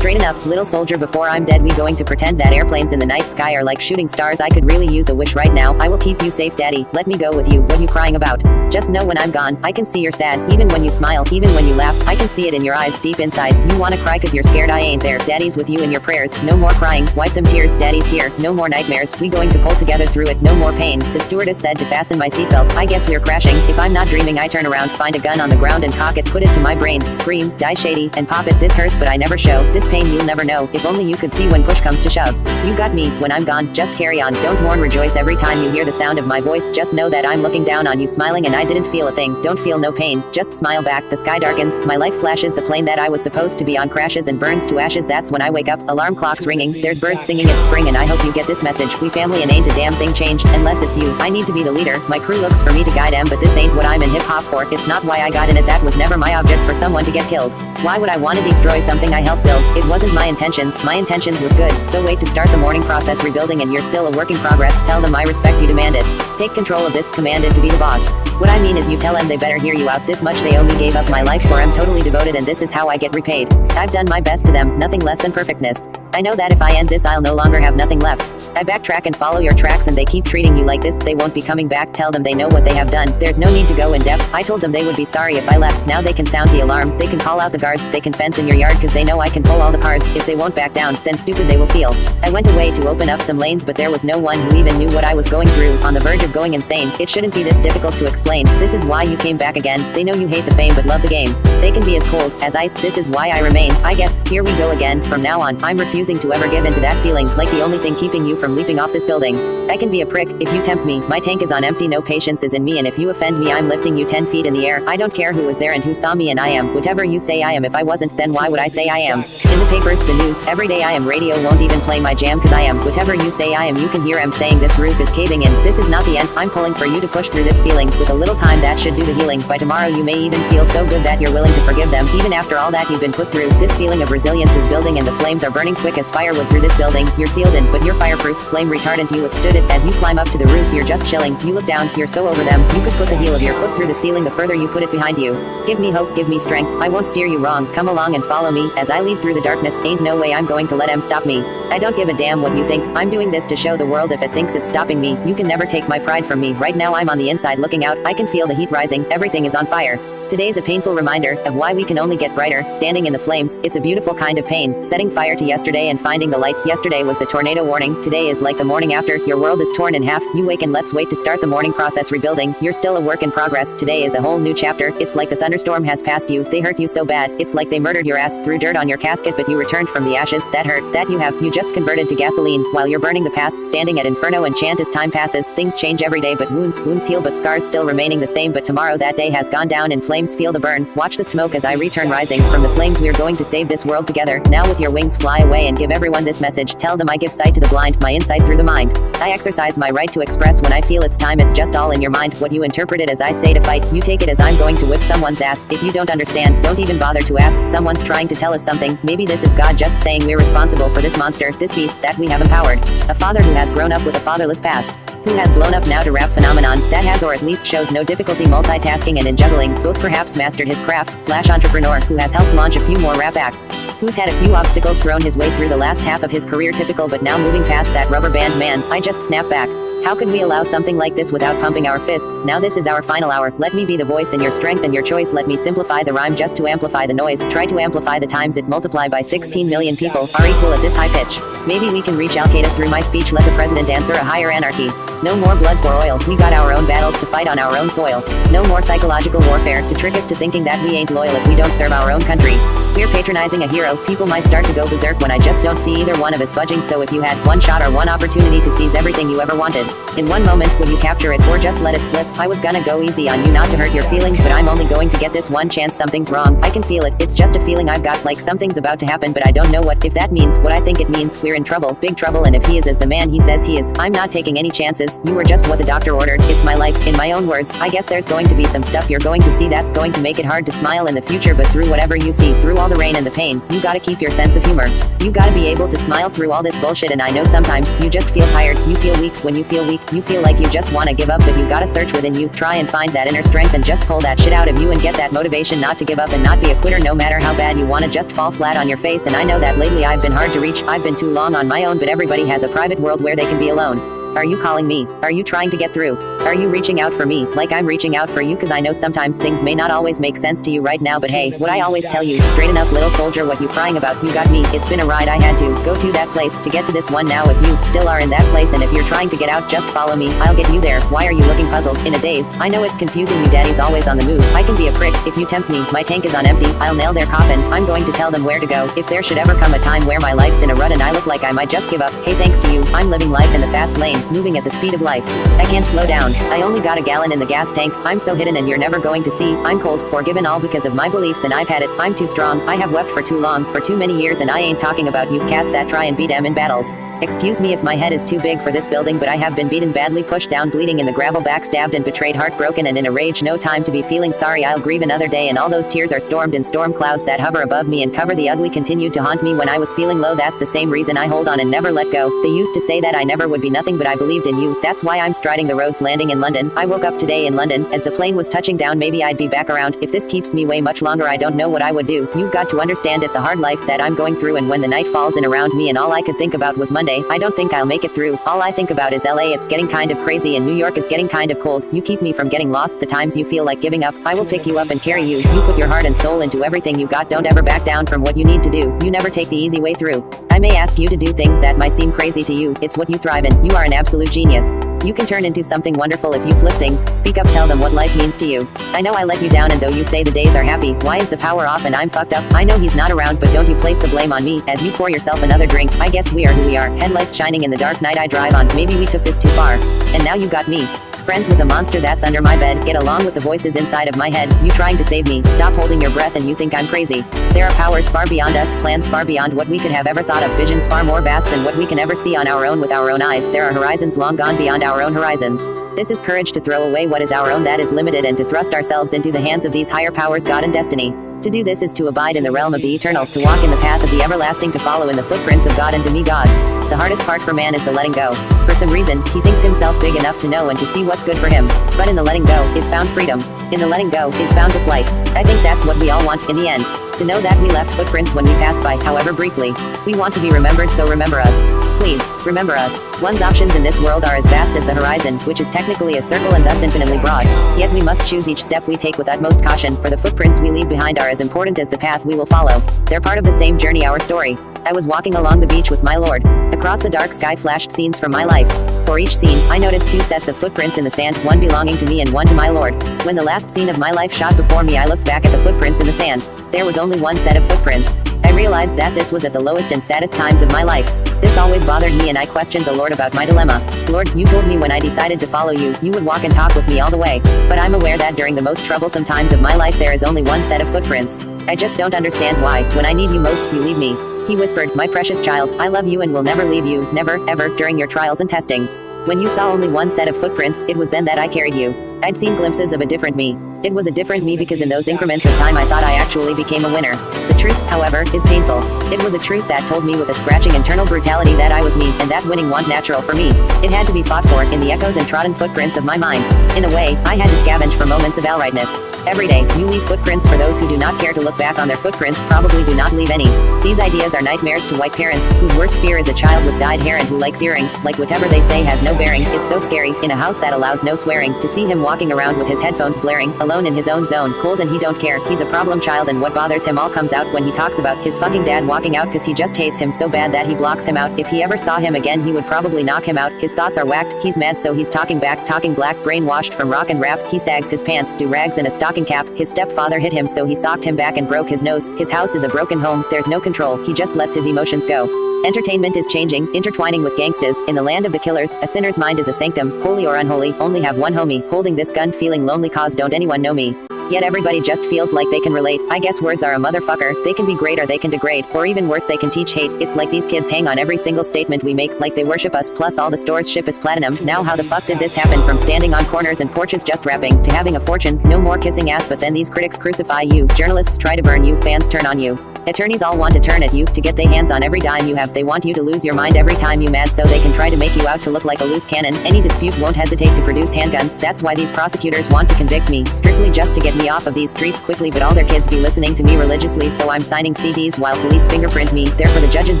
Straighten up, little soldier, before I'm dead. We going to pretend that airplanes in the night sky are like shooting stars. I could really use a wish right now. I will keep you safe, daddy. Let me go with you. What you crying about? Just know when I'm gone, I can see you're sad. Even when you smile, even when you laugh, I can see it in your eyes, deep inside. You wanna cry cause you're scared I ain't there. Daddy's with you in your prayers. No more crying, wipe them tears. Daddy's here. No more nightmares. We going to pull together through it. No more pain. The stewardess said to fasten my seatbelt. I guess we're crashing. If I'm not dreaming, I turn around, find a gun on the ground and cock it, put it to my brain, scream, die shady, and pop it. This hurts but I never show. This pain you'll never know. If only you could see when push comes to shove. You got me. When I'm gone, just carry on. Don't mourn, rejoice every time you hear the sound of my voice. Just know that I'm looking down on you, smiling, and I didn't feel a thing. Don't feel no pain. Just smile back. The sky darkens. My life flashes. The plane that I was supposed to be on crashes and burns to ashes. That's when I wake up. Alarm clocks ringing. There's birds singing. It's spring and I hope you get this message. We family and ain't a damn thing changed unless it's you. I need to be the leader. My crew looks for me to guide them, but this ain't what I'm in hip hop for. It's not why I got in it. That was never my object for someone to get killed. Why would I want to destroy something I helped build? It wasn't my intentions. My intentions was good. So wait to start the mourning process rebuilding and you're still a work in progress. Tell them I respect you, demand it. Take control of this, commanded to be the boss. What I mean is you tell them they better hear you out. This much they owe me, gave up my life for, I'm totally devoted and this is how I get repaid. I've done my best to them, nothing less than perfectness. I know that if I end this I'll no longer have nothing left. I backtrack and follow your tracks and they keep treating you like this, they won't be coming back. Tell them they know what they have done. There's no need to go in depth. I told them they would be sorry if I left. Now they can sound the alarm, they can call out the guards, they can fence in your yard cause they know I can pull all the cards. If they won't back down, then stupid they will feel. I went away to open up some lanes but there was no one who even knew what I was going through, on the verge of going insane. It shouldn't be this difficult to explain. This is why you came back again. They know you hate the fame but love the game. They can be as cold as ice. This is why I remain. I guess, here we go again. From now on, I'm refusing to ever give in to that feeling, like the only thing keeping you from leaping off this building. I can be a prick if you tempt me. My tank is on empty, no patience is in me, and if you offend me I'm lifting you 10 feet in the air. I don't care who was there and who saw me, and I am whatever you say I am. If I wasn't, then why would I say I am? In the papers, the news, every day I am. Radio won't even play my jam cause I am whatever you say I am. You can hear I'm saying this roof is caving in. This is not the end. I'm pulling for you to push through this feeling. With a little time that should do the healing. By tomorrow you may even feel so good that you're willing to forgive them. Even after all that you've been put through, this feeling of resilience is building and the flames are burning quick as firewood through this building. You're sealed in, but you're fireproof, flame retardant. You withstood it. As you climb up to the roof you're just chilling. You look down, you're so over them. You could put the heel of your foot through the ceiling the further you put it behind you. Give me hope, give me strength. I won't steer you wrong. Come along and follow me as I lead through the darkness. Ain't no way I'm going to let them stop me. I don't give a damn what you think. I'm doing this to show the world. If it thinks it's stopping me, you can never take my pride from me. Right now I'm on the inside looking out. I can feel the heat rising. Everything is on fire. Today's a painful reminder of why we can only get brighter, standing in the flames. It's a beautiful kind of pain, setting fire to yesterday and finding the light. Yesterday was the tornado warning, today is like the morning after. Your world is torn in half, you wake and let's wait to start the morning process rebuilding. You're still a work in progress, today is a whole new chapter. It's like the thunderstorm has passed you, they hurt you so bad. It's like they murdered your ass, threw dirt on your casket but you returned from the ashes. That hurt, that you just converted to gasoline, while you're burning the past, standing at inferno and chant as time passes. Things change every day but wounds heal but scars still remaining the same. But tomorrow that day has gone down in flames, feel the burn. Watch the smoke as I return rising from the flames. We're going to save this world together. Now with your wings fly away and give everyone this message. Tell them I give sight to the blind, my insight through the mind. I exercise my right to express when I feel it's time. It's just all in your mind. What you interpret it as I say to fight, you take it as I'm going to whip someone's ass. If you don't understand, don't even bother to ask. Someone's trying to tell us something. Maybe this is God just saying we're responsible for this monster, this beast that we have empowered. A father who has grown up with a fatherless past, who has blown up now to rap phenomenon that has, or at least shows no difficulty multitasking and in juggling, both perhaps mastered his craft / entrepreneur who has helped launch a few more rap acts, who's had a few obstacles thrown his way through the last half of his career. Typical, but now moving past that rubber band man. I just snap back. How could we allow something like this without pumping our fists? Now this is our final hour. Let me be the voice in your strength and your choice. Let me simplify the rhyme just to amplify the noise. Try to amplify the times it multiply by 16 million people are equal at this high pitch. Maybe we can reach Al Qaeda through my speech. Let the president answer a higher anarchy. No more blood for oil. We got our own battles to fight on our own soil. No more psychological warfare to trick us to thinking that we ain't loyal if we don't serve our own country. We're patronizing a hero. People might start to go berserk when I just don't see either one of us budging. So if you had one shot or one opportunity to seize everything you ever wanted, in one moment, would you capture it or just let it slip? I was gonna go easy on you not to hurt your feelings, but I'm only going to get this one chance. Something's wrong. I can feel it. It's just a feeling I've got, like something's about to happen, but I don't know what. If that means what I think it means, we're in trouble, big trouble. And if he is as the man he says he is, I'm not taking any chances. You were just what the doctor ordered. It's my life. In my own words, I guess there's going to be some stuff you're going to see that's going to make it hard to smile in the future, but through whatever you see, through all the rain and the pain, you gotta keep your sense of humor. You gotta be able to smile through all this bullshit, and I know sometimes, you just feel tired, you feel weak. When you feel weak, you feel like you just wanna give up, but you gotta search within you, try and find that inner strength and just pull that shit out of you and get that motivation not to give up and not be a quitter no matter how bad you wanna just fall flat on your face. And I know that lately I've been hard to reach, I've been too long on my own, but everybody has a private world where they can be alone. Are you calling me? Are you trying to get through? Are you reaching out for me, like I'm reaching out for you? Cause I know sometimes things may not always make sense to you right now, but hey, what I always tell you, straighten up little soldier, what you crying about? You got me, it's been a ride, I had to go to that place to get to this one. Now if you still are in that place and if you're trying to get out, just follow me, I'll get you there. Why are you looking puzzled, in a daze? I know it's confusing you, daddy's always on the move. I can be a prick, if you tempt me, my tank is on empty, I'll nail their coffin, I'm going to tell them where to go. If there should ever come a time where my life's in a rut and I look like I might just give up, hey, thanks to you, I'm living life in the fast lane, moving at the speed of life. I can't slow down, I only got a gallon in the gas tank, I'm so hidden and you're never going to see, I'm cold, forgiven all because of my beliefs and I've had it, I'm too strong, I have wept for too long, for too many years, and I ain't talking about you cats that try and beat em in battles. Excuse me if my head is too big for this building, but I have been beaten badly, pushed down, bleeding in the gravel, backstabbed and betrayed, heartbroken and in a rage, no time to be feeling sorry, I'll grieve another day, and all those tears are stormed in storm clouds that hover above me and cover the ugly, continued to haunt me when I was feeling low. That's the same reason I hold on and never let go. They used to say that I never would be nothing, but I believed in you, that's why I'm striding the roads, landing in London. I woke up today in London, as the plane was touching down, maybe I'd be back around. If this keeps me way much longer, I don't know what I would do. You've got to understand it's a hard life that I'm going through, and when the night falls in around me and all I could think about was Monday, I don't think I'll make it through. All I think about is LA, it's getting kind of crazy, and New York is getting kind of cold. You keep me from getting lost. The times you feel like giving up, I will pick you up and carry you. You put your heart and soul into everything you got, don't ever back down from what you need to do. You never take the easy way through. I may ask you to do things that might seem crazy to you, it's what you thrive in. You are an absolute genius. You can turn into something wonderful if you flip things. Speak up, tell them what life means to you. I know I let you down, and though you say the days are happy, why is the power off and I'm fucked up? I know he's not around, but don't you place the blame on me as you pour yourself another drink. I guess we are who we are, headlights shining in the dark night I drive on. Maybe we took this too far, and now you got me. Friends with a monster that's under my bed, get along with the voices inside of my head. You trying to save me, stop holding your breath and you think I'm crazy. There are powers far beyond us, plans far beyond what we could have ever thought of, visions far more vast than what we can ever see on our own with our own eyes. There are horizons long gone beyond our own horizons. This is courage to throw away what is our own that is limited and to thrust ourselves into the hands of these higher powers, God and destiny. To do this is to abide in the realm of the eternal, to walk in the path of the everlasting, to follow in the footprints of God and demigods. The hardest part for man is the letting go. For some reason, he thinks himself big enough to know and to see what's good for him. But in the letting go is found freedom. In the letting go is found the flight. I think that's what we all want in the end. To know that we left footprints when we passed by, however briefly. We want to be remembered, so remember us. Please, remember us. One's options in this world are as vast as the horizon, which is technically a circle and thus infinitely broad. Yet we must choose each step we take with utmost caution, for the footprints we leave behind are as important as the path we will follow. They're part of the same journey, our story. I was walking along the beach with my lord. Across the dark sky flashed scenes from my life. For each scene, I noticed two sets of footprints in the sand, one belonging to me and one to my lord. When the last scene of my life shot before me, I looked back at the footprints in the sand. There was only one set of footprints. I realized that this was at the lowest and saddest times of my life. This always bothered me, and I questioned the Lord about my dilemma. Lord, you told me when I decided to follow you, you would walk and talk with me all the way. But I'm aware that during the most troublesome times of my life there is only one set of footprints. I just don't understand why, when I need you most, you leave me. He whispered, my precious child, I love you and will never leave you, never, ever, during your trials and testings. When you saw only one set of footprints, it was then that I carried you. I'd seen glimpses of a different me. It was a different me because in those increments of time I thought I actually became a winner. The truth, however, is painful. It was a truth that told me with a scratching internal brutality that I was me, and that winning wasn't natural for me. It had to be fought for, in the echoes and trodden footprints of my mind. In a way, I had to scavenge for moments of outrightness. Every day, you leave footprints. For those who do not care to look back on their footprints, probably do not leave any. These ideas are nightmares to white parents, whose worst fear is a child with dyed hair and who likes earrings, like whatever they say has no bearing. It's so scary, in a house that allows no swearing, to see him walking around with his headphones blaring, alone in his own zone, cold and he don't care. He's a problem child, and what bothers him all comes out when he talks about his fucking dad walking out, cause he just hates him so bad that he blocks him out. If he ever saw him again, he would probably knock him out. His thoughts are whacked, he's mad, so he's talking back, talking black, brainwashed from rock and rap. He sags his pants, do rags and a stocking cap. His stepfather hit him, so he socked him back and broke his nose. His house is a broken home, there's no control, he just lets his emotions go. Entertainment is changing, intertwining with gangstas. In the land of the killers, a sinner's mind is a sanctum. Holy or unholy, only have one homie. Holding this gun, feeling lonely cause don't anyone know me. Yet everybody just feels like they can relate. I guess words are a motherfucker. They can be great or they can degrade. Or even worse, they can teach hate. It's like these kids hang on every single statement we make, like they worship us, plus all the stores ship us platinum. Now how the fuck did this happen? From standing on corners and porches just rapping, to having a fortune, no more kissing ass, but then these critics crucify you. Journalists try to burn you, fans turn on you. Attorneys all want to turn at you, to get their hands on every dime you have. They want you to lose your mind every time you mad, so they can try to make you out to look like a loose cannon. Any dispute won't hesitate to produce handguns. That's why these prosecutors want to convict me, strictly just to get me off of these streets quickly. But all their kids be listening to me religiously, so I'm signing CDs while police fingerprint me. They're for the judge's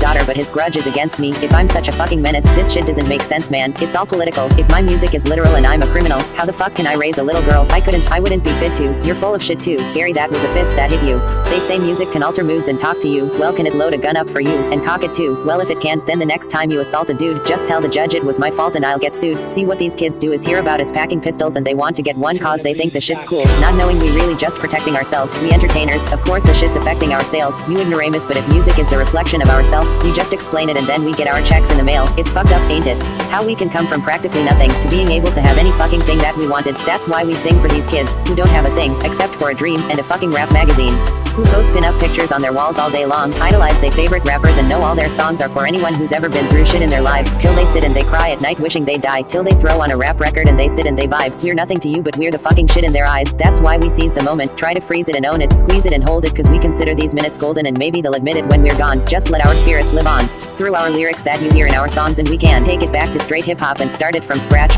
daughter, but his grudge is against me. If I'm such a fucking menace, this shit doesn't make sense, man. It's all political. If my music is literal and I'm a criminal, how the fuck can I raise a little girl? I wouldn't be fit to. You're full of shit too, Gary. That was a fist that hit you. They say music can alter moods and talk to you. Well, can it load a gun up for you and cock it too? Well, if it can't, then the next time you assault a dude, just tell the judge it was my fault and I'll get sued. See, what these kids do is hear about us packing pistols and they want to get one cause they think the shit's cool, not knowing we really just protecting ourselves. We entertainers, of course the shit's affecting our sales. You ignoramus, but if music is the reflection of ourselves, we just explain it and then we get our checks in the mail. It's fucked up, ain't it? How we can come from practically nothing to being able to have any fucking thing that we wanted. That's why we sing for these kids who don't have a thing except for a dream and a fucking rap magazine, who post pin-up pictures on their walls all day long, idolize their favorite rappers and know all their songs are for anyone who's ever been through shit in their lives, till they sit and they cry at night wishing they die, till they throw on a rap record and they sit and they vibe. We're nothing to you, but we're the fucking shit in their eyes. That's why we seize the moment, try to freeze it and own it, squeeze it and hold it, cause we consider these minutes golden and maybe they'll admit it when we're gone. Just let our spirits live on through our lyrics that you hear in our songs, and we can take it back to straight hip-hop and start it from scratch.